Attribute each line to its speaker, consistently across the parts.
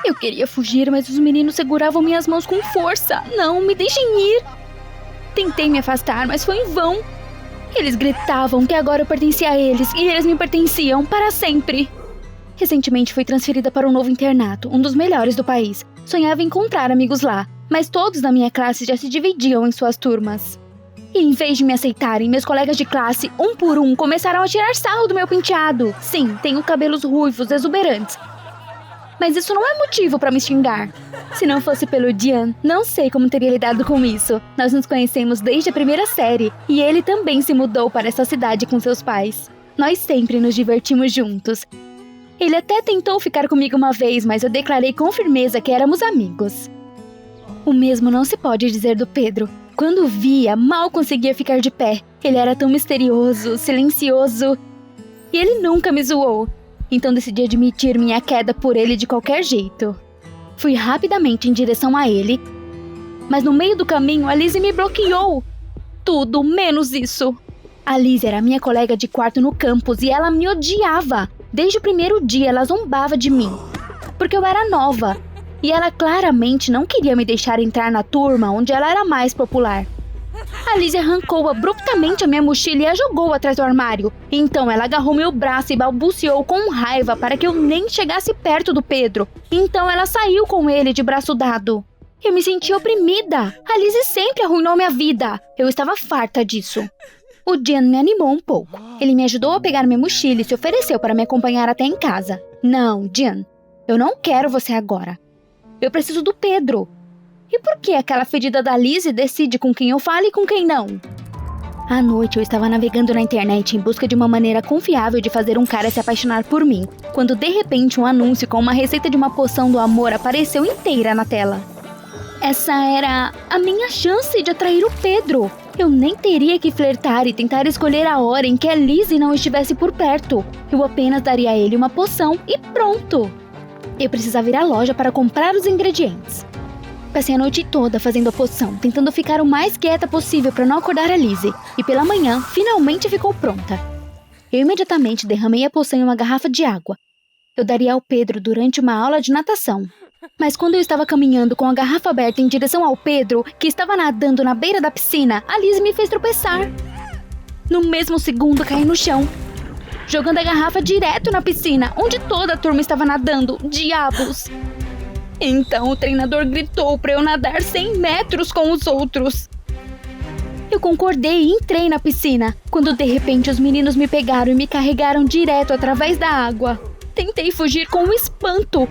Speaker 1: Eu queria fugir, mas os meninos seguravam minhas mãos com força. Não, me deixem ir. Tentei me afastar, mas foi em vão. Eles gritavam que agora eu pertencia a eles e eles me pertenciam para sempre. Recentemente fui transferida para um novo internato, um dos melhores do país. Sonhava em encontrar amigos lá, mas todos da minha classe já se dividiam em suas turmas. E em vez de me aceitarem, meus colegas de classe, um por um, começaram a tirar sarro do meu penteado. Sim, tenho cabelos ruivos, exuberantes. Mas isso não é motivo para me xingar. Se não fosse pelo Dian, não sei como teria lidado com isso. Nós nos conhecemos desde a primeira série, e ele também se mudou para essa cidade com seus pais. Nós sempre nos divertimos juntos. Ele até tentou ficar comigo uma vez, mas eu declarei com firmeza que éramos amigos. O mesmo não se pode dizer do Pedro. Quando o via, mal conseguia ficar de pé. Ele era tão misterioso, silencioso. E ele nunca me zoou. Então decidi admitir minha queda por ele de qualquer jeito. Fui rapidamente em direção a ele, mas no meio do caminho a Lizzie me bloqueou. Tudo menos isso. A Lizzie era minha colega de quarto no campus e ela me odiava. Desde o primeiro dia ela zombava de mim, porque eu era nova. E ela claramente não queria me deixar entrar na turma onde ela era mais popular. A Lizzie arrancou abruptamente a minha mochila e a jogou atrás do armário. Então ela agarrou meu braço e balbuciou com raiva para que eu nem chegasse perto do Pedro. Então ela saiu com ele de braço dado. Eu me senti oprimida. A Lizzie sempre arruinou minha vida. Eu estava farta disso. O Dian me animou um pouco. Ele me ajudou a pegar minha mochila e se ofereceu para me acompanhar até em casa. Não, Dian, eu não quero você agora. Eu preciso do Pedro. E por que aquela fedida da Lizzie decide com quem eu falo e com quem não? À noite eu estava navegando na internet em busca de uma maneira confiável de fazer um cara se apaixonar por mim, quando de repente um anúncio com uma receita de uma poção do amor apareceu inteira na tela. Essa era a minha chance de atrair o Pedro. Eu nem teria que flertar e tentar escolher a hora em que a Lizzie não estivesse por perto. Eu apenas daria a ele uma poção e pronto. Eu precisava ir à loja para comprar os ingredientes. Passei a noite toda fazendo a poção, tentando ficar o mais quieta possível para não acordar a Lizzie. E pela manhã, finalmente ficou pronta. Eu imediatamente derramei a poção em uma garrafa de água. Eu daria ao Pedro durante uma aula de natação. Mas quando eu estava caminhando com a garrafa aberta em direção ao Pedro, que estava nadando na beira da piscina, a Lizzie me fez tropeçar. No mesmo segundo, caí no chão, jogando a garrafa direto na piscina, onde toda a turma estava nadando. Diabos! Então o treinador gritou para eu nadar 100 metros com os outros. Eu concordei e entrei na piscina, quando de repente os meninos me pegaram e me carregaram direto através da água. Tentei fugir com um espanto.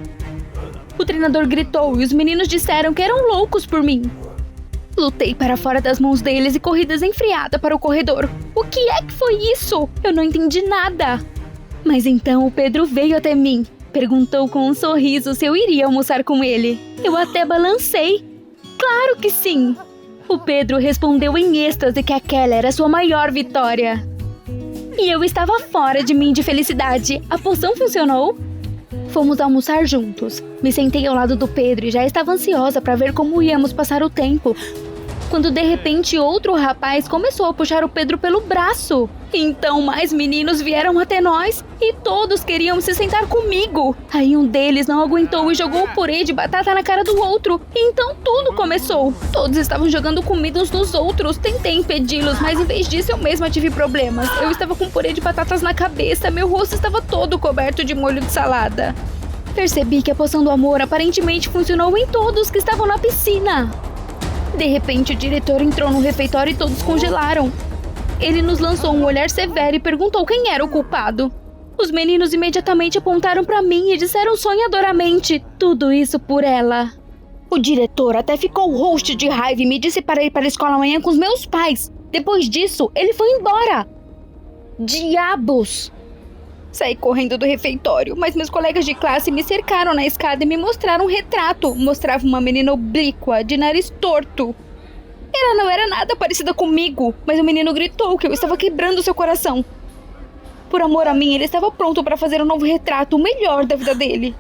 Speaker 1: O treinador gritou e os meninos disseram que eram loucos por mim. Lutei para fora das mãos deles e corri desenfreada para o corredor. O que é que foi isso? Eu não entendi nada. Mas então o Pedro veio até mim. Perguntou com um sorriso se eu iria almoçar com ele. Eu até balancei. Claro que sim! O Pedro respondeu em êxtase que aquela era sua maior vitória. E eu estava fora de mim de felicidade. A poção funcionou? Fomos almoçar juntos. Me sentei ao lado do Pedro e já estava ansiosa para ver como íamos passar o tempo. Quando de repente outro rapaz começou a puxar o Pedro pelo braço. Então mais meninos vieram até nós e todos queriam se sentar comigo. Aí um deles não aguentou e jogou o purê de batata na cara do outro. Então tudo começou. Todos estavam jogando comida uns nos outros. Tentei impedi-los, mas em vez disso eu mesma tive problemas. Eu estava com purê de batatas na cabeça, meu rosto estava todo coberto de molho de salada. Percebi que a poção do amor aparentemente funcionou em todos que estavam na piscina. De repente, o diretor entrou no refeitório e todos congelaram. Ele nos lançou um olhar severo e perguntou quem era o culpado. Os meninos imediatamente apontaram para mim e disseram sonhadoramente: tudo isso por ela. O diretor até ficou roxo de raiva e me disse para ir para a escola amanhã com os meus pais. Depois disso, ele foi embora. Diabos! Saí correndo do refeitório, mas meus colegas de classe me cercaram na escada e me mostraram um retrato. Mostrava uma menina oblíqua, de nariz torto. Ela não era nada parecida comigo, mas o menino gritou que eu estava quebrando seu coração. Por amor a mim, ele estava pronto para fazer um novo retrato, o melhor da vida dele.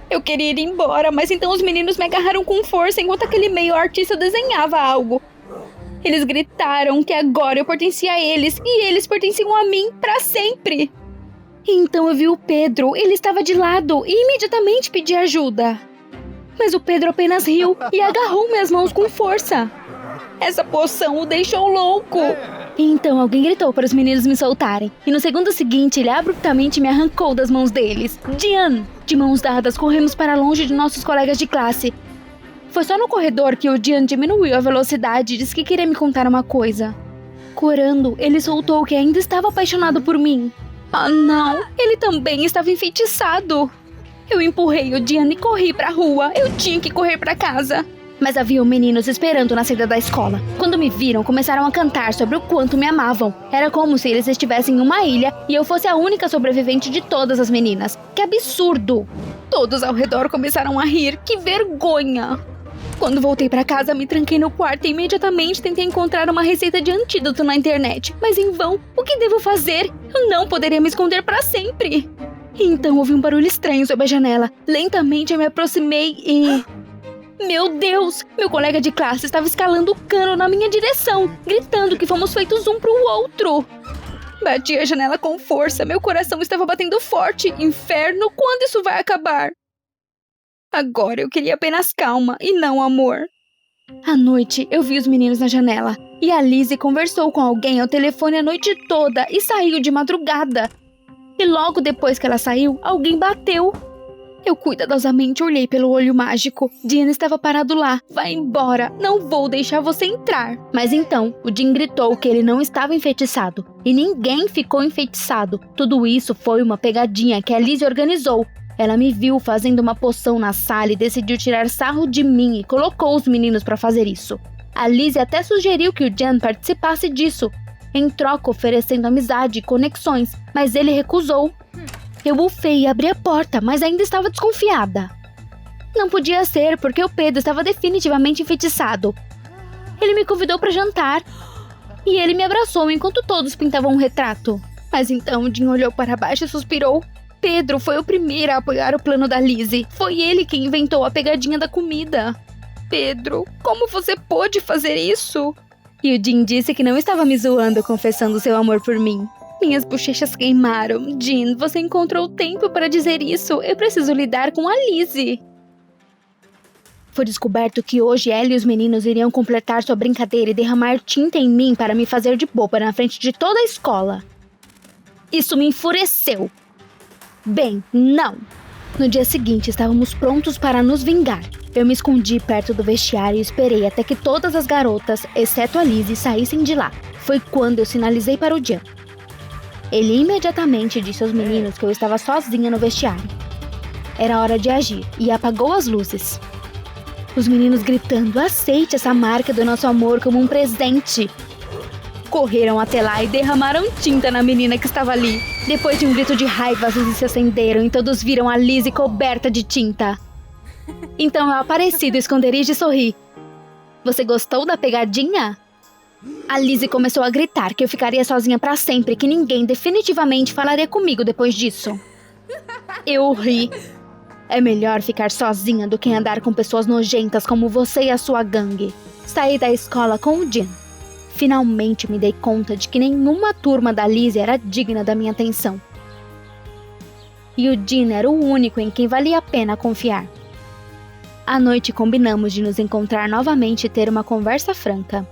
Speaker 1: Eu queria ir embora, mas então os meninos me agarraram com força enquanto aquele meio artista desenhava algo. Eles gritaram que agora eu pertencia a eles e eles pertenciam a mim para sempre. Então eu vi o Pedro, ele estava de lado e imediatamente pedi ajuda. Mas o Pedro apenas riu e agarrou minhas mãos com força. Essa poção o deixou louco. Então alguém gritou para os meninos me soltarem. E no segundo seguinte, ele abruptamente me arrancou das mãos deles. Dian! De mãos dadas, corremos para longe de nossos colegas de classe. Foi só no corredor que o Dian diminuiu a velocidade e disse que queria me contar uma coisa. Corando, ele soltou que ainda estava apaixonado por mim. Ah, não! Ele também estava enfeitiçado. Eu empurrei o Dian e corri para a rua. Eu tinha que correr para casa. Mas havia meninos esperando na saída da escola. Quando me viram, começaram a cantar sobre o quanto me amavam. Era como se eles estivessem em uma ilha e eu fosse a única sobrevivente de todas as meninas. Que absurdo! Todos ao redor começaram a rir. Que vergonha! Quando voltei para casa, me tranquei no quarto e imediatamente tentei encontrar uma receita de antídoto na internet. Mas em vão. O que devo fazer? Eu não poderia me esconder para sempre. Então ouvi um barulho estranho sob a janela. Lentamente eu me aproximei e... Meu Deus! Meu colega de classe estava escalando o cano na minha direção, gritando que fomos feitos um pro outro. Bati a janela com força, meu coração estava batendo forte. Inferno, quando isso vai acabar? Agora eu queria apenas calma e não amor. À noite, eu vi os meninos na janela. E a Lizzie conversou com alguém ao telefone a noite toda e saiu de madrugada. E logo depois que ela saiu, alguém bateu. Eu cuidadosamente olhei pelo olho mágico. Dean estava parado lá. Vai embora, não vou deixar você entrar. Mas então, o Dean gritou que ele não estava enfeitiçado. E ninguém ficou enfeitiçado. Tudo isso foi uma pegadinha que a Lizzie organizou. Ela me viu fazendo uma poção na sala e decidiu tirar sarro de mim e colocou os meninos para fazer isso. A Lizzie até sugeriu que o Dean participasse disso, em troca oferecendo amizade e conexões, mas ele recusou. Eu bufei e abri a porta, mas ainda estava desconfiada. Não podia ser, porque o Pedro estava definitivamente enfeitiçado. Ele me convidou para jantar. E ele me abraçou enquanto todos pintavam um retrato. Mas então o Dean olhou para baixo e suspirou. Pedro foi o primeiro a apoiar o plano da Lizzie. Foi ele quem inventou a pegadinha da comida. Pedro, como você pôde fazer isso? E o Dean disse que não estava me zoando, confessando seu amor por mim. Minhas bochechas queimaram. Dean, você encontrou tempo para dizer isso. Eu preciso lidar com a Lizzie. Foi descoberto que hoje ela e os meninos iriam completar sua brincadeira e derramar tinta em mim para me fazer de boba na frente de toda a escola. Isso me enfureceu. Bem, não. No dia seguinte, estávamos prontos para nos vingar. Eu me escondi perto do vestiário e esperei até que todas as garotas, exceto a Lizzie, saíssem de lá. Foi quando eu sinalizei para o Dean. Ele imediatamente disse aos meninos que eu estava sozinha no vestiário. Era hora de agir e apagou as luzes. Os meninos gritando, aceite essa marca do nosso amor como um presente. Correram até lá e derramaram tinta na menina que estava ali. Depois de um grito de raiva, as luzes se acenderam e todos viram a Lizzie coberta de tinta. Então eu apareci do esconderijo e sorri. Você gostou da pegadinha? A Lizzie começou a gritar que eu ficaria sozinha pra sempre, que ninguém definitivamente falaria comigo depois disso. Eu ri. É melhor ficar sozinha do que andar com pessoas nojentas como você e a sua gangue. Saí da escola com o Dean. Finalmente me dei conta de que nenhuma turma da Lizzie era digna da minha atenção. E o Dean era o único em quem valia a pena confiar. À noite combinamos de nos encontrar novamente e ter uma conversa franca.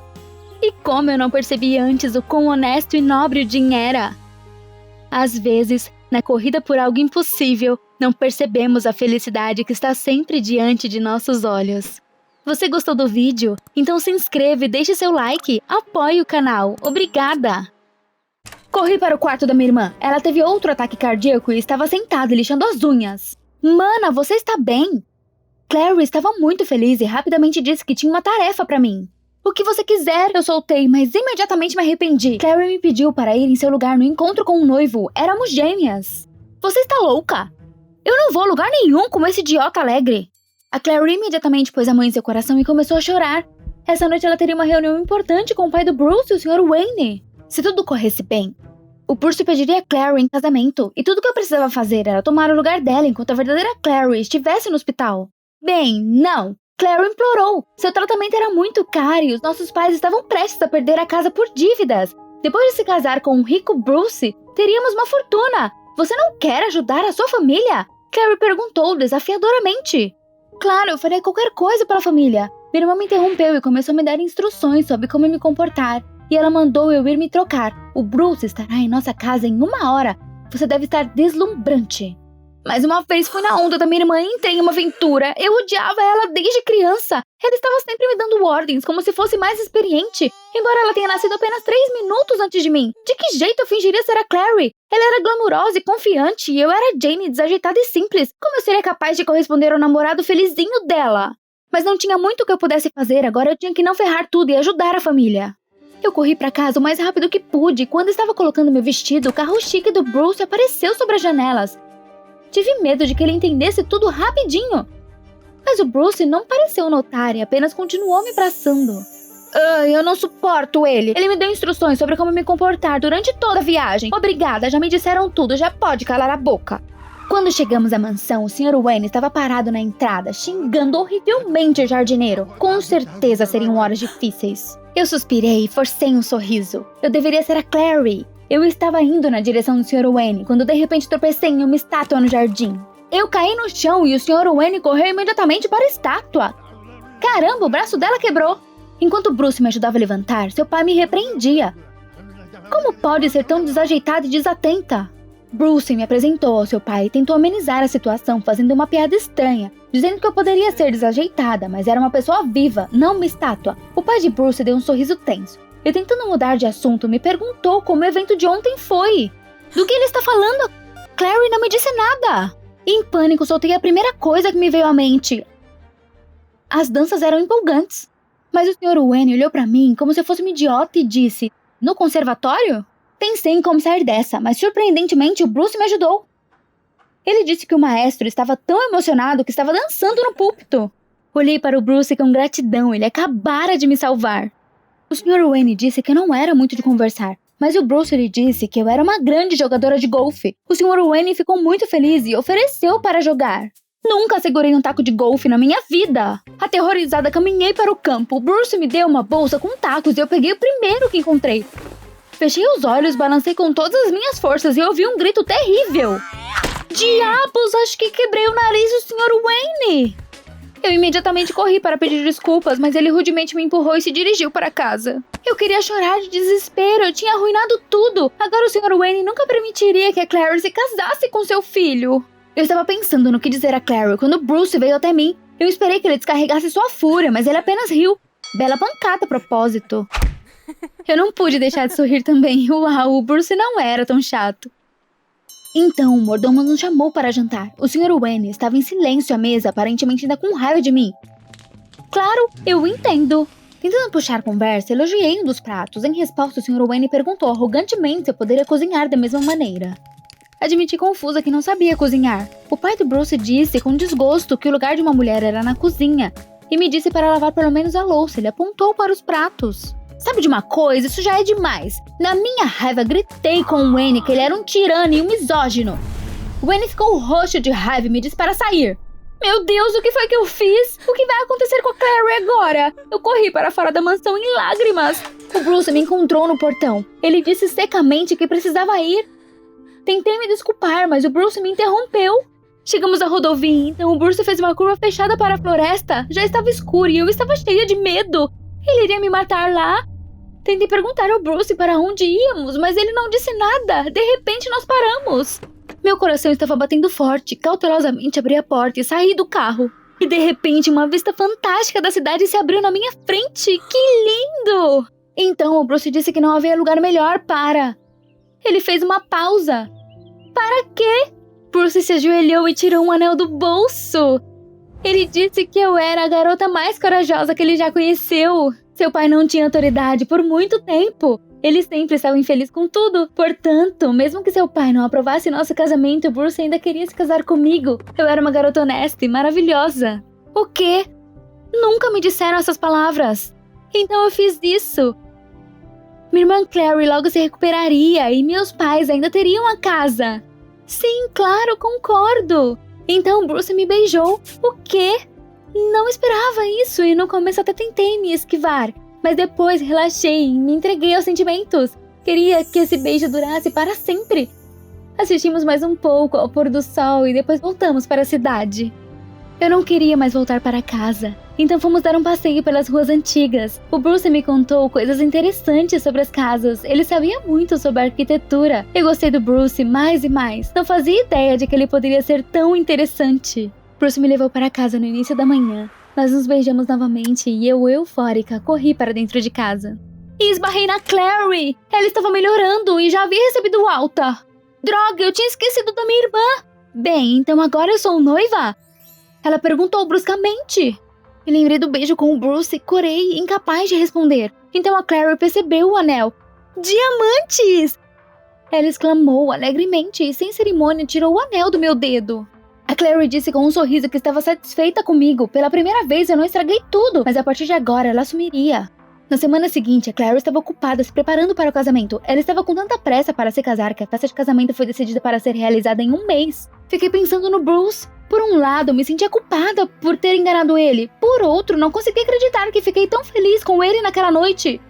Speaker 1: E como eu não percebi antes o quão honesto e nobre o Dean era. Às vezes, na corrida por algo impossível, não percebemos a felicidade que está sempre diante de nossos olhos. Você gostou do vídeo? Então se inscreva e deixe seu like. Apoie o canal. Obrigada! Corri para o quarto da minha irmã. Ela teve outro ataque cardíaco e estava sentada lixando as unhas. Mana, você está bem? Clary estava muito feliz e rapidamente disse que tinha uma tarefa para mim. O que você quiser, eu soltei, mas imediatamente me arrependi. Clary me pediu para ir em seu lugar no encontro com um noivo. Éramos gêmeas. Você está louca? Eu não vou a lugar nenhum com esse idiota alegre. A Clary imediatamente pôs a mão em seu coração e começou a chorar. Essa noite ela teria uma reunião importante com o pai do Bruce e o Sr. Wayne. Se tudo corresse bem, o Bruce pediria a Clary em casamento, e tudo que eu precisava fazer era tomar o lugar dela enquanto a verdadeira Clary estivesse no hospital. Bem, não. Clary implorou. Seu tratamento era muito caro e os nossos pais estavam prestes a perder a casa por dívidas. Depois de se casar com um rico Bruce, teríamos uma fortuna. Você não quer ajudar a sua família? Clary perguntou desafiadoramente. Claro, eu faria qualquer coisa pela família. Minha irmã me interrompeu e começou a me dar instruções sobre como me comportar. E ela mandou eu ir me trocar. O Bruce estará em nossa casa em 1 hora. Você deve estar deslumbrante. Mais uma vez fui na onda da minha irmã e entrei em uma aventura. Eu odiava ela desde criança. Ela estava sempre me dando ordens, como se fosse mais experiente. Embora ela tenha nascido apenas 3 minutos antes de mim. De que jeito eu fingiria ser a Clary? Ela era glamurosa e confiante, e eu era Jane, desajeitada e simples. Como eu seria capaz de corresponder ao namorado felizinho dela? Mas não tinha muito que eu pudesse fazer, agora eu tinha que não ferrar tudo e ajudar a família. Eu corri pra casa o mais rápido que pude, e quando estava colocando meu vestido, o carro chique do Bruce apareceu sobre as janelas. Tive medo de que ele entendesse tudo rapidinho. Mas o Bruce não pareceu notar e apenas continuou me abraçando. Eu não suporto ele. Ele me deu instruções sobre como me comportar durante toda a viagem. Obrigada, já me disseram tudo, já pode calar a boca. Quando chegamos à mansão, o Sr. Wayne estava parado na entrada, xingando horrivelmente o jardineiro. Com certeza seriam horas difíceis. Eu suspirei e forcei um sorriso. Eu deveria ser a Clary. Eu estava indo na direção do Sr. Wayne, quando de repente tropecei em uma estátua no jardim. Eu caí no chão e o Sr. Wayne correu imediatamente para a estátua. Caramba, o braço dela quebrou. Enquanto Bruce me ajudava a levantar, seu pai me repreendia. Como pode ser tão desajeitada e desatenta? Bruce me apresentou ao seu pai e tentou amenizar a situação fazendo uma piada estranha, dizendo que eu poderia ser desajeitada, mas era uma pessoa viva, não uma estátua. O pai de Bruce deu um sorriso tenso. E tentando mudar de assunto, me perguntou como o evento de ontem foi. Do que ele está falando? Clary não me disse nada. Em pânico, soltei a primeira coisa que me veio à mente. As danças eram empolgantes. Mas o Sr. Wayne olhou pra mim como se eu fosse uma idiota e disse: no conservatório? Pensei em como sair dessa, mas surpreendentemente o Bruce me ajudou. Ele disse que o maestro estava tão emocionado que estava dançando no púlpito. Olhei para o Bruce com gratidão, ele acabara de me salvar. O Sr. Wayne disse que eu não era muito de conversar, mas o Bruce lhe disse que eu era uma grande jogadora de golfe. O Sr. Wayne ficou muito feliz e ofereceu para jogar. Nunca segurei um taco de golfe na minha vida. Aterrorizada, caminhei para o campo. O Bruce me deu uma bolsa com tacos e eu peguei o primeiro que encontrei. Fechei os olhos, balancei com todas as minhas forças e ouvi um grito terrível. Diabos, acho que quebrei o nariz do Sr. Wayne. Eu imediatamente corri para pedir desculpas, mas ele rudemente me empurrou e se dirigiu para casa. Eu queria chorar de desespero, eu tinha arruinado tudo. Agora o Sr. Wayne nunca permitiria que a Clary se casasse com seu filho. Eu estava pensando no que dizer a Clary quando Bruce veio até mim. Eu esperei que ele descarregasse sua fúria, mas ele apenas riu. Bela pancada a propósito. Eu não pude deixar de sorrir também. Uau, o Bruce não era tão chato. Então, o mordomo nos chamou para jantar. O Sr. Wayne estava em silêncio à mesa, aparentemente ainda com raiva de mim. Claro, eu entendo. Tentando puxar conversa, elogiei um dos pratos. Em resposta, o Sr. Wayne perguntou arrogantemente se eu poderia cozinhar da mesma maneira. Admiti confusa que não sabia cozinhar. O pai do Bruce disse com desgosto que o lugar de uma mulher era na cozinha e me disse para lavar pelo menos a louça. Ele apontou para os pratos. Sabe de uma coisa? Isso já é demais. Na minha raiva, gritei com o Wayne que ele era um tirano e um misógino. O Wayne ficou roxo de raiva e me disse para sair. Meu Deus, o que foi que eu fiz? O que vai acontecer com a Clary agora? Eu corri para fora da mansão em lágrimas. O Bruce me encontrou no portão. Ele disse secamente que precisava ir. Tentei me desculpar, mas o Bruce me interrompeu. Chegamos à rodovia, então o Bruce fez uma curva fechada para a floresta. Já estava escuro e eu estava cheia de medo. Ele iria me matar lá? Tentei perguntar ao Bruce para onde íamos, mas ele não disse nada. De repente, nós paramos. Meu coração estava batendo forte. Cautelosamente abri a porta e saí do carro. E de repente, uma vista fantástica da cidade se abriu na minha frente. Que lindo! Então o Bruce disse que não havia lugar melhor para... Ele fez uma pausa. Para quê? Bruce se ajoelhou e tirou um anel do bolso. Ele disse que eu era a garota mais corajosa que ele já conheceu. Seu pai não tinha autoridade por muito tempo. Ele sempre estava infeliz com tudo. Portanto, mesmo que seu pai não aprovasse nosso casamento, Bruce ainda queria se casar comigo. Eu era uma garota honesta e maravilhosa. O quê? Nunca me disseram essas palavras. Então eu fiz isso. Minha irmã Clary logo se recuperaria e meus pais ainda teriam a casa. Sim, claro, concordo. Então Bruce me beijou. O quê? Não esperava isso e no começo até tentei me esquivar. Mas depois relaxei e me entreguei aos sentimentos. Queria que esse beijo durasse para sempre. Assistimos mais um pouco ao pôr do sol e depois voltamos para a cidade. Eu não queria mais voltar para casa, então fomos dar um passeio pelas ruas antigas. O Bruce me contou coisas interessantes sobre as casas, ele sabia muito sobre a arquitetura. Eu gostei do Bruce mais e mais, não fazia ideia de que ele poderia ser tão interessante. Bruce me levou para casa no início da manhã. Nós nos beijamos novamente e eu, eufórica, corri para dentro de casa. E esbarrei na Clary! Ela estava melhorando e já havia recebido alta. Droga, eu tinha esquecido da minha irmã! Bem, então agora eu sou noiva? Ela perguntou bruscamente. Me lembrei do beijo com o Bruce e corei, incapaz de responder. Então a Clary percebeu o anel. Diamantes! Ela exclamou alegremente e sem cerimônia tirou o anel do meu dedo. A Clary disse com um sorriso que estava satisfeita comigo. Pela primeira vez eu não estraguei tudo, mas a partir de agora ela assumiria. Na semana seguinte, a Clary estava ocupada se preparando para o casamento. Ela estava com tanta pressa para se casar que a festa de casamento foi decidida para ser realizada em um mês. Fiquei pensando no Bruce. Por um lado, me sentia culpada por ter enganado ele. Por outro, não consegui acreditar que fiquei tão feliz com ele naquela noite.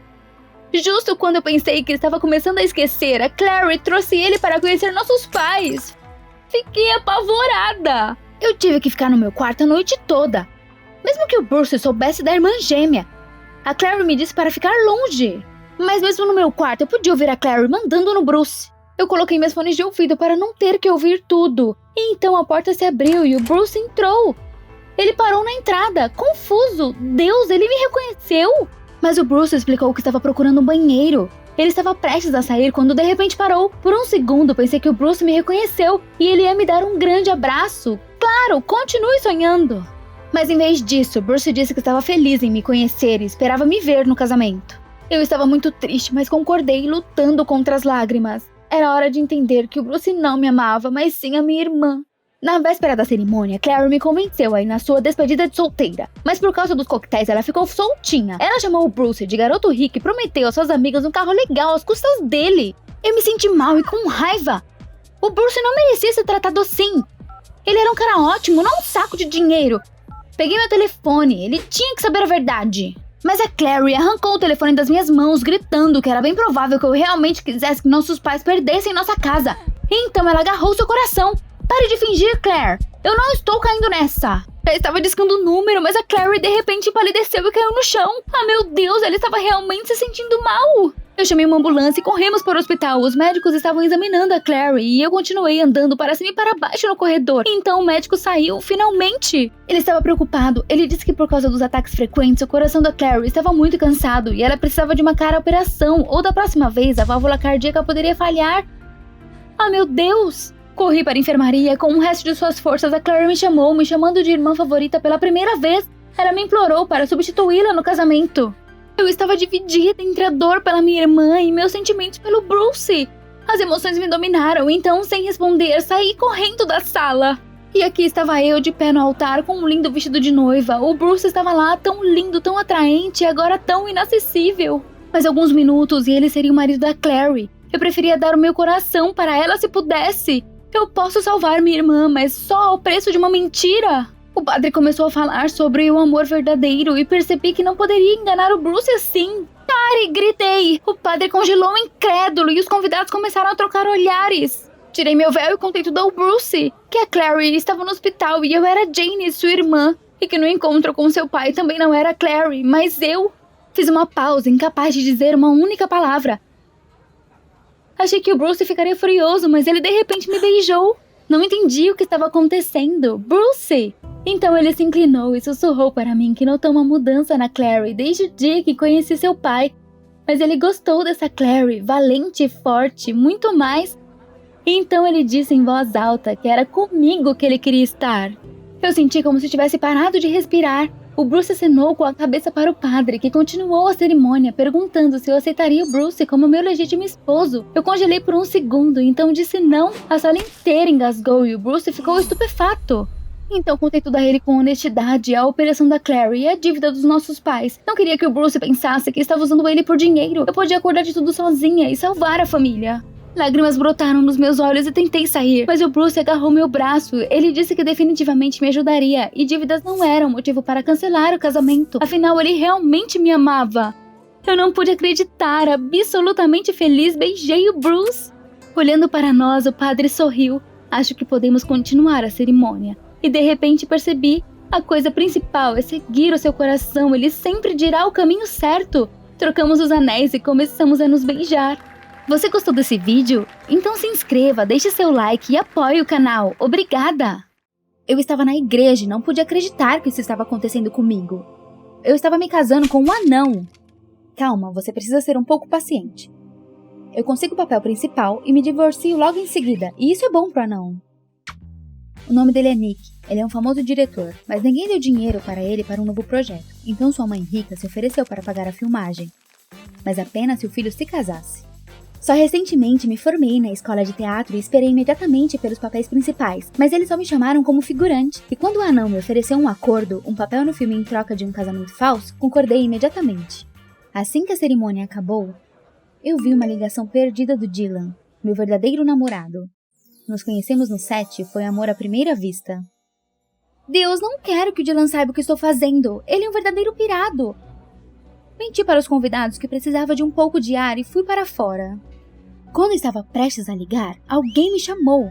Speaker 1: Justo quando eu pensei que ele estava começando a esquecer, a Clary trouxe ele para conhecer nossos pais. Fiquei apavorada. Eu tive que ficar no meu quarto a noite toda. Mesmo que o Bruce soubesse da irmã gêmea. A Clary me disse para ficar longe. Mas mesmo no meu quarto, eu podia ouvir a Clary mandando no Bruce. Eu coloquei meus fones de ouvido para não ter que ouvir tudo. E então a porta se abriu e o Bruce entrou. Ele parou na entrada, confuso. Deus, ele me reconheceu. Mas o Bruce explicou que estava procurando um banheiro. Ele estava prestes a sair quando de repente parou. Por um segundo pensei que o Bruce me reconheceu e ele ia me dar um grande abraço. Claro, continue sonhando. Mas em vez disso, Bruce disse que estava feliz em me conhecer e esperava me ver no casamento. Eu estava muito triste, mas concordei, lutando contra as lágrimas. Era hora de entender que o Bruce não me amava, mas sim a minha irmã. Na véspera da cerimônia, Clary me convenceu a ir na sua despedida de solteira. Mas por causa dos coquetéis, ela ficou soltinha. Ela chamou o Bruce de garoto rico e prometeu às suas amigas um carro legal às custas dele. Eu me senti mal e com raiva. O Bruce não merecia ser tratado assim. Ele era um cara ótimo, não um saco de dinheiro. Peguei meu telefone, ele tinha que saber a verdade. Mas a Clary arrancou o telefone das minhas mãos, gritando que era bem provável que eu realmente quisesse que nossos pais perdessem nossa casa. Então ela agarrou seu coração. Pare de fingir, Claire. Eu não estou caindo nessa. Eu estava discando o número, mas a Clary de repente empalideceu e caiu no chão. Ah, meu Deus, ela estava realmente se sentindo mal. Eu chamei uma ambulância e corremos para o hospital. Os médicos estavam examinando a Clary e eu continuei andando para cima e para baixo no corredor. Então o médico saiu, finalmente. Ele estava preocupado. Ele disse que por causa dos ataques frequentes, o coração da Clary estava muito cansado e ela precisava de uma cara operação, ou da próxima vez a válvula cardíaca poderia falhar. Ah, meu Deus! Corri para a enfermaria. Com o resto de suas forças, a Clary me chamou, me chamando de irmã favorita pela primeira vez. Ela me implorou para substituí-la no casamento. Eu estava dividida entre a dor pela minha irmã e meus sentimentos pelo Bruce. As emoções me dominaram, então, sem responder, saí correndo da sala. E aqui estava eu, de pé no altar, com um lindo vestido de noiva. O Bruce estava lá, tão lindo, tão atraente e agora tão inacessível. Mais alguns minutos e ele seria o marido da Clary. Eu preferia dar o meu coração para ela se pudesse. Eu posso salvar minha irmã, mas só ao preço de uma mentira. O padre começou a falar sobre o amor verdadeiro e percebi que não poderia enganar o Bruce assim. Pare! Gritei! O padre congelou incrédulo e os convidados começaram a trocar olhares. Tirei meu véu e contei tudo ao Bruce, que a Clary estava no hospital e eu era Jane, sua irmã, e que no encontro com seu pai também não era Clary, mas eu. Fiz uma pausa, incapaz de dizer uma única palavra. Achei que o Bruce ficaria furioso, mas ele de repente me beijou. Não entendi o que estava acontecendo. Bruce! Então ele se inclinou e sussurrou para mim que notou uma mudança na Clary desde o dia que conheci seu pai. Mas ele gostou dessa Clary, valente e forte, muito mais. E então ele disse em voz alta que era comigo que ele queria estar. Eu senti como se tivesse parado de respirar. O Bruce acenou com a cabeça para o padre, que continuou a cerimônia, perguntando se eu aceitaria o Bruce como meu legítimo esposo. Eu congelei por um segundo, então disse não. A sala inteira engasgou e o Bruce ficou estupefato. Então contei tudo a ele com honestidade, a operação da Clary e a dívida dos nossos pais. Não queria que o Bruce pensasse que estava usando ele por dinheiro. Eu podia acordar de tudo sozinha e salvar a família. Lágrimas brotaram nos meus olhos e tentei sair, mas o Bruce agarrou meu braço. Ele disse que definitivamente me ajudaria e dívidas não eram motivo para cancelar o casamento. Afinal, ele realmente me amava. Eu não pude acreditar. Absolutamente feliz, beijei o Bruce. Olhando para nós, o padre sorriu. Acho que podemos continuar a cerimônia. E de repente percebi A coisa principal é seguir o seu coração, ele sempre dirá o caminho certo. Trocamos os anéis e começamos a nos beijar. Você gostou desse vídeo? Então se inscreva, deixe seu like e apoie o canal. Obrigada! Eu estava na igreja e não pude acreditar que isso estava acontecendo comigo. Eu estava me casando com um anão. Calma, você precisa ser um pouco paciente. Eu consigo o papel principal e me divorcio logo em seguida, e isso é bom pro anão. O nome dele é Nick, ele é um famoso diretor, mas ninguém deu dinheiro para ele para um novo projeto, então sua mãe rica se ofereceu para pagar a filmagem, mas apenas se o filho se casasse. Só recentemente me formei na escola de teatro e esperei imediatamente pelos papéis principais, mas eles só me chamaram como figurante, e quando o anão me ofereceu um acordo, um papel no filme em troca de um casamento falso, concordei imediatamente. Assim que a cerimônia acabou, eu vi uma ligação perdida do Dylan, meu verdadeiro namorado. Nos conhecemos no set e foi amor à primeira vista. Deus, não quero que o Dylan saiba o que estou fazendo. Ele é um verdadeiro pirado. Menti para os convidados que precisava de um pouco de ar e fui para fora. Quando estava prestes a ligar, alguém me chamou.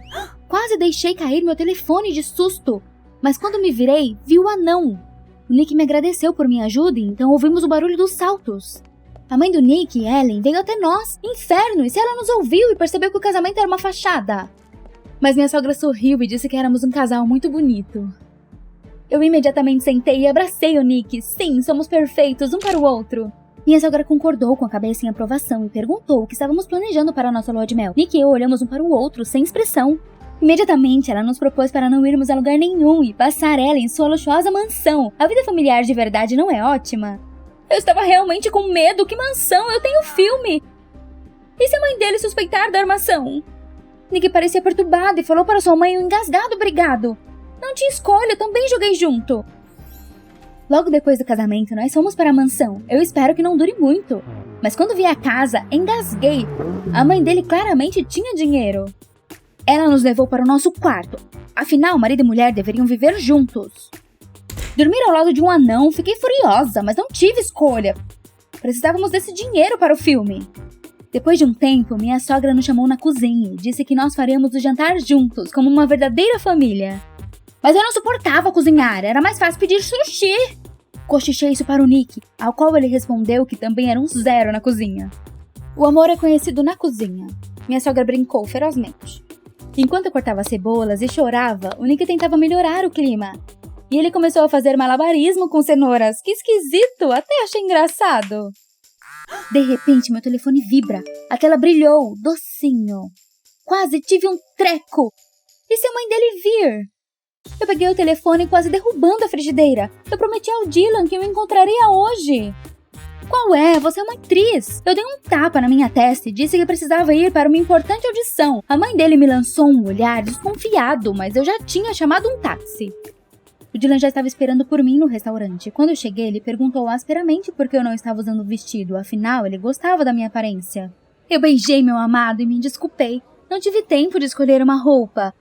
Speaker 1: Quase deixei cair meu telefone de susto. Mas quando me virei, vi o anão. O Nick me agradeceu por minha ajuda e então ouvimos o barulho dos saltos. A mãe do Nick, Ellen, veio até nós. Inferno! E se ela nos ouviu e percebeu que o casamento era uma fachada? Mas minha sogra sorriu e disse que éramos um casal muito bonito. Eu imediatamente sentei e abracei o Nick. Sim, somos perfeitos um para o outro. Minha sogra concordou com a cabeça em aprovação e perguntou o que estávamos planejando para a nossa lua de mel. Nick e eu olhamos um para o outro, sem expressão. Imediatamente, ela nos propôs para não irmos a lugar nenhum e passar ela em sua luxuosa mansão. A vida familiar de verdade não é ótima? Eu estava realmente com medo. Que mansão? Eu tenho filme. E se a mãe dele suspeitar da armação? Nick parecia perturbado e falou para sua mãe um engasgado obrigado. Não tinha escolha, também joguei junto. Logo depois do casamento, nós fomos para a mansão. Eu espero que não dure muito. Mas quando vi a casa, engasguei. A mãe dele claramente tinha dinheiro. Ela nos levou para o nosso quarto. Afinal, marido e mulher deveriam viver juntos. Dormir ao lado de um anão, fiquei furiosa, mas não tive escolha. Precisávamos desse dinheiro para o filme. Depois de um tempo, minha sogra nos chamou na cozinha e disse que nós faríamos o jantar juntos, como uma verdadeira família. Mas eu não suportava cozinhar, era mais fácil pedir sushi. Cochichei isso para o Nick, ao qual ele respondeu que também era um zero na cozinha. O amor é conhecido na cozinha. Minha sogra brincou ferozmente. Enquanto eu cortava cebolas e chorava, o Nick tentava melhorar o clima. E ele começou a fazer malabarismo com cenouras. Que esquisito, até achei engraçado. De repente, meu telefone vibra. A tela brilhou, docinho. Quase tive um treco. E se a mãe dele vir? Eu peguei o telefone quase derrubando a frigideira. Eu prometi ao Dylan que eu encontraria hoje. Qual é? Você é uma atriz. Eu dei um tapa na minha testa e disse que precisava ir para uma importante audição. A mãe dele me lançou um olhar desconfiado, mas eu já tinha chamado um táxi. O Dylan já estava esperando por mim no restaurante. Quando eu cheguei, ele perguntou asperamente por que eu não estava usando o vestido. Afinal, ele gostava da minha aparência. Eu beijei meu amado e me desculpei. Não tive tempo de escolher uma roupa.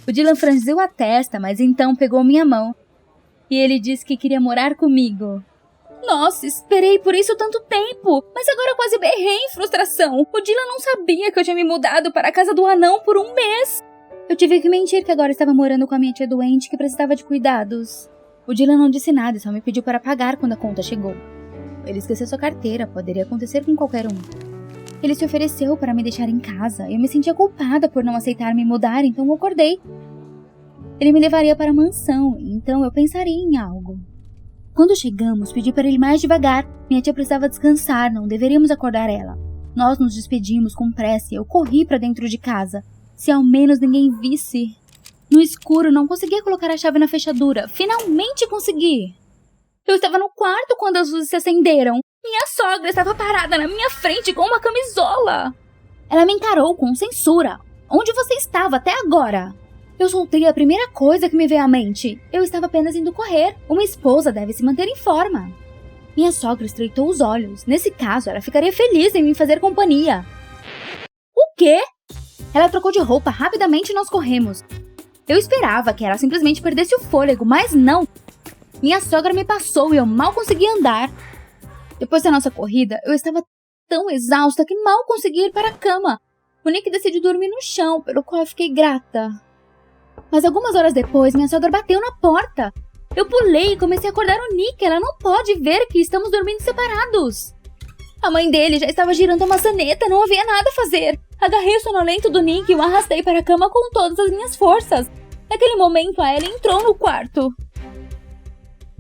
Speaker 1: O Dylan franziu a testa, mas então pegou minha mão. E ele disse que queria morar comigo. Nossa, esperei por isso tanto tempo. Mas agora eu quase berrei em frustração. O Dylan não sabia que eu tinha me mudado para a casa do anão por um mês. Eu tive que mentir que agora estava morando com a minha tia doente que precisava de cuidados. O Dylan não disse nada e só me pediu para pagar quando a conta chegou. Ele esqueceu sua carteira, poderia acontecer com qualquer um. Ele se ofereceu para me deixar em casa. Eu me sentia culpada por não aceitar me mudar, então eu acordei. Ele me levaria para a mansão, então eu pensaria em algo. Quando chegamos, pedi para ele ir mais devagar. Minha tia precisava descansar, não deveríamos acordar ela. Nós nos despedimos com pressa e eu corri para dentro de casa. Se ao menos ninguém visse. No escuro, não conseguia colocar a chave na fechadura. Finalmente consegui! Eu estava no quarto quando as luzes se acenderam. Minha sogra estava parada na minha frente com uma camisola. Ela me encarou com censura. Onde você estava até agora? Eu soltei a primeira coisa que me veio à mente. Eu estava apenas indo correr. Uma esposa deve se manter em forma. Minha sogra estreitou os olhos. Nesse caso, ela ficaria feliz em me fazer companhia. O quê? Ela trocou de roupa rapidamente e nós corremos. Eu esperava que ela simplesmente perdesse o fôlego, mas não. Minha sogra me passou e eu mal conseguia andar. Depois da nossa corrida, eu estava tão exausta que mal consegui ir para a cama. O Nick decidiu dormir no chão, pelo qual eu fiquei grata. Mas algumas horas depois, minha sogra bateu na porta. Eu pulei e comecei a acordar o Nick. Ela não pode ver que estamos dormindo separados. A mãe dele já estava girando a maçaneta, não havia nada a fazer. Agarrei o sonolento do Nick e o arrastei para a cama com todas as minhas forças. Naquele momento, a Ellie entrou no quarto.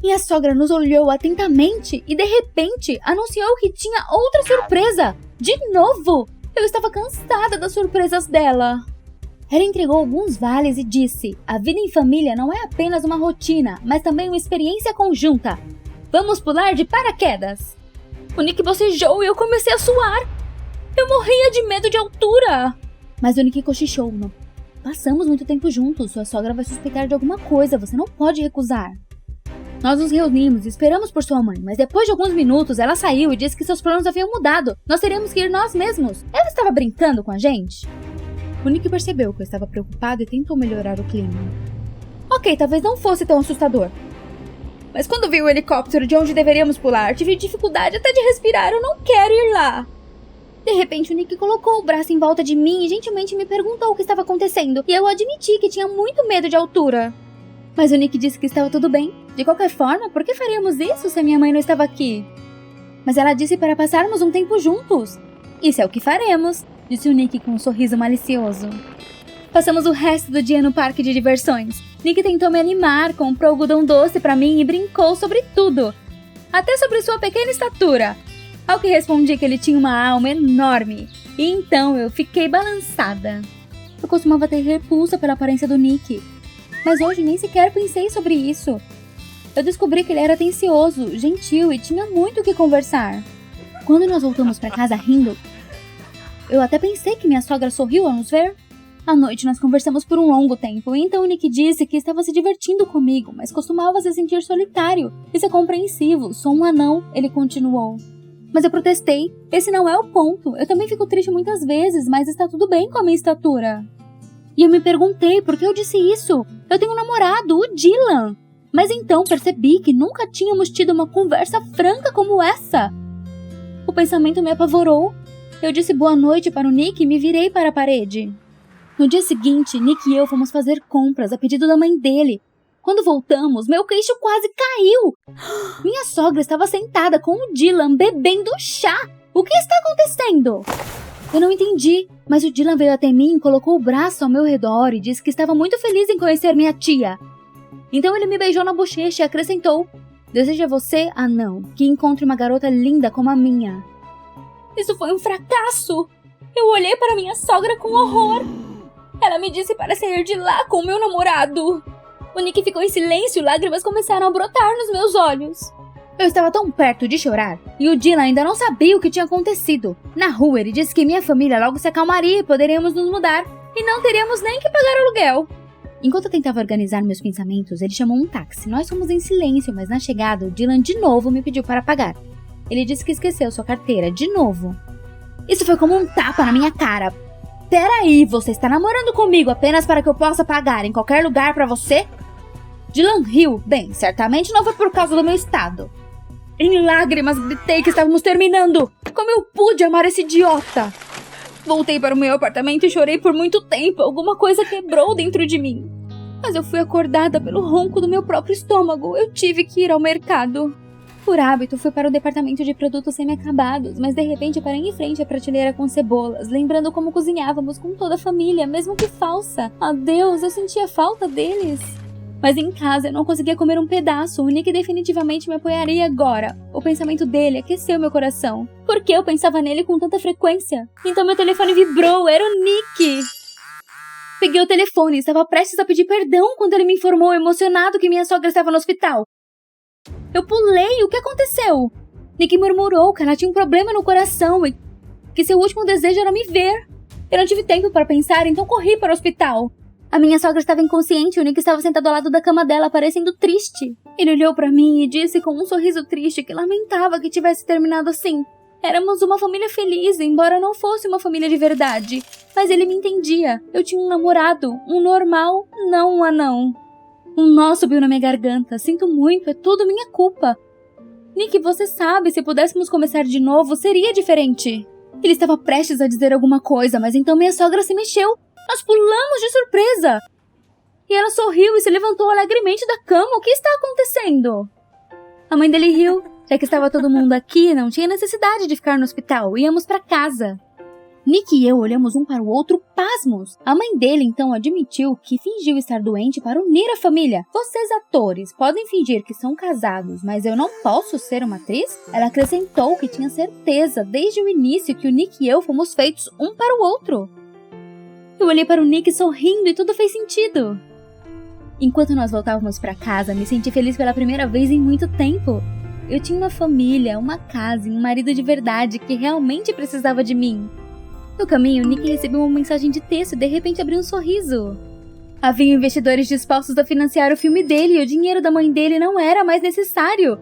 Speaker 1: Minha sogra nos olhou atentamente e, de repente, anunciou que tinha outra surpresa. De novo! Eu estava cansada das surpresas dela. Ela entregou alguns vales e disse: a vida em família não é apenas uma rotina, mas também uma experiência conjunta. Vamos pular de paraquedas. O Nick bocejou e eu comecei a suar. Eu morria de medo de altura. Mas o Nick cochichou. Não passamos muito tempo juntos. Sua sogra vai suspeitar de alguma coisa. Você não pode recusar. Nós nos reunimos e esperamos por sua mãe, mas depois de alguns minutos ela saiu e disse que seus planos haviam mudado. Nós teríamos que ir nós mesmos. Ela estava brincando com a gente? O Nick percebeu que eu estava preocupado e tentou melhorar o clima. Ok, talvez não fosse tão assustador. Mas quando vi o helicóptero de onde deveríamos pular, tive dificuldade até de respirar. Eu não quero ir lá. De repente, o Nick colocou o braço em volta de mim e gentilmente me perguntou o que estava acontecendo. E eu admiti que tinha muito medo de altura. Mas o Nick disse que estava tudo bem. De qualquer forma, por que faríamos isso se a minha mãe não estava aqui? Mas ela disse para passarmos um tempo juntos. Isso é o que faremos, disse o Nick com um sorriso malicioso. Passamos o resto do dia no parque de diversões. Nick tentou me animar, comprou algodão doce para mim e brincou sobre tudo. Até sobre sua pequena estatura. Ao que respondi que ele tinha uma alma enorme. E então eu fiquei balançada. Eu costumava ter repulsa pela aparência do Nick. Mas hoje nem sequer pensei sobre isso. Eu descobri que ele era atencioso, gentil e tinha muito o que conversar. Quando nós voltamos para casa rindo, eu até pensei que minha sogra sorriu ao nos ver. À noite nós conversamos por um longo tempo, e então o Nick disse que estava se divertindo comigo, mas costumava se sentir solitário. Isso é compreensivo, sou um anão, ele continuou. Mas eu protestei, esse não é o ponto. Eu também fico triste muitas vezes, mas está tudo bem com a minha estatura. E eu me perguntei por que eu disse isso. Eu tenho um namorado, o Dylan. Mas então percebi que nunca tínhamos tido uma conversa franca como essa. O pensamento me apavorou. Eu disse boa noite para o Nick e me virei para a parede. No dia seguinte, Nick e eu fomos fazer compras a pedido da mãe dele. Quando voltamos, meu queixo quase caiu. Minha sogra estava sentada com o Dylan bebendo chá. O que está acontecendo? Eu não entendi, mas o Dylan veio até mim, colocou o braço ao meu redor e disse que estava muito feliz em conhecer minha tia. Então ele me beijou na bochecha e acrescentou: desejo a você, anão, que encontre uma garota linda como a minha. Isso foi um fracasso. Eu olhei para minha sogra com horror. Ela me disse para sair de lá com o meu namorado. O Nick ficou em silêncio e lágrimas começaram a brotar nos meus olhos. Eu estava tão perto de chorar, e o Dylan ainda não sabia o que tinha acontecido. Na rua, ele disse que minha família logo se acalmaria e poderíamos nos mudar, e não teríamos nem que pagar aluguel. Enquanto eu tentava organizar meus pensamentos, ele chamou um táxi. Nós fomos em silêncio, mas na chegada, o Dylan de novo me pediu para pagar. Ele disse que esqueceu sua carteira, de novo. Isso foi como um tapa na minha cara. Peraí, você está namorando comigo apenas para que eu possa pagar em qualquer lugar para você? Dylan riu. Bem, certamente não foi por causa do meu estado. Em lágrimas, gritei que estávamos terminando. Como eu pude amar esse idiota? Voltei para o meu apartamento e chorei por muito tempo. Alguma coisa quebrou dentro de mim. Mas eu fui acordada pelo ronco do meu próprio estômago. Eu tive que ir ao mercado. Por hábito, fui para o departamento de produtos semi-acabados, mas de repente parei em frente à prateleira com cebolas, lembrando como cozinhávamos com toda a família, mesmo que falsa. Ah, Deus, eu sentia falta deles. Mas em casa eu não conseguia comer um pedaço. O Nick definitivamente me apoiaria agora. O pensamento dele aqueceu meu coração. Por que eu pensava nele com tanta frequência? Então meu telefone vibrou. Era o Nick. Peguei o telefone e estava prestes a pedir perdão quando ele me informou emocionado que minha sogra estava no hospital. Eu pulei. O que aconteceu? Nick murmurou que ela tinha um problema no coração e que seu último desejo era me ver. Eu não tive tempo para pensar, então corri para o hospital. A minha sogra estava inconsciente e o Nick estava sentado ao lado da cama dela, parecendo triste. Ele olhou para mim e disse com um sorriso triste que lamentava que tivesse terminado assim. Éramos uma família feliz, embora não fosse uma família de verdade. Mas ele me entendia. Eu tinha um namorado, um normal, não um anão. Um nó subiu na minha garganta. Sinto muito, é tudo minha culpa. Nick, você sabe, se pudéssemos começar de novo, seria diferente. Ele estava prestes a dizer alguma coisa, mas então minha sogra se mexeu. Nós pulamos de surpresa! E ela sorriu e se levantou alegremente da cama. O que está acontecendo? A mãe dele riu. Já que estava todo mundo aqui, não tinha necessidade de ficar no hospital. Íamos para casa. Nick e eu olhamos um para o outro pasmos. A mãe dele então admitiu que fingiu estar doente para unir a família. Vocês atores podem fingir que são casados, mas eu não posso ser uma atriz? Ela acrescentou que tinha certeza desde o início que o Nick e eu fomos feitos um para o outro. Eu olhei para o Nick sorrindo e tudo fez sentido. Enquanto nós voltávamos para casa, me senti feliz pela primeira vez em muito tempo. Eu tinha uma família, uma casa e um marido de verdade que realmente precisava de mim. No caminho, Nick recebeu uma mensagem de texto e de repente abriu um sorriso. Havia investidores dispostos a financiar o filme dele e o dinheiro da mãe dele não era mais necessário.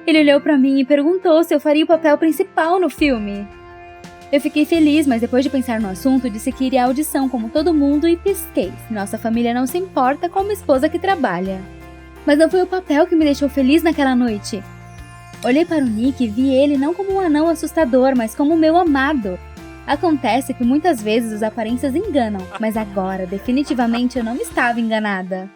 Speaker 1: Ele olhou para mim e perguntou se eu faria o papel principal no filme. Eu fiquei feliz, mas depois de pensar no assunto, disse que iria à audição como todo mundo e pisquei. Nossa família não se importa com uma esposa que trabalha. Mas não foi o papel que me deixou feliz naquela noite. Olhei para o Nick e vi ele não como um anão assustador, mas como meu amado. Acontece que muitas vezes as aparências enganam, mas agora definitivamente eu não estava enganada.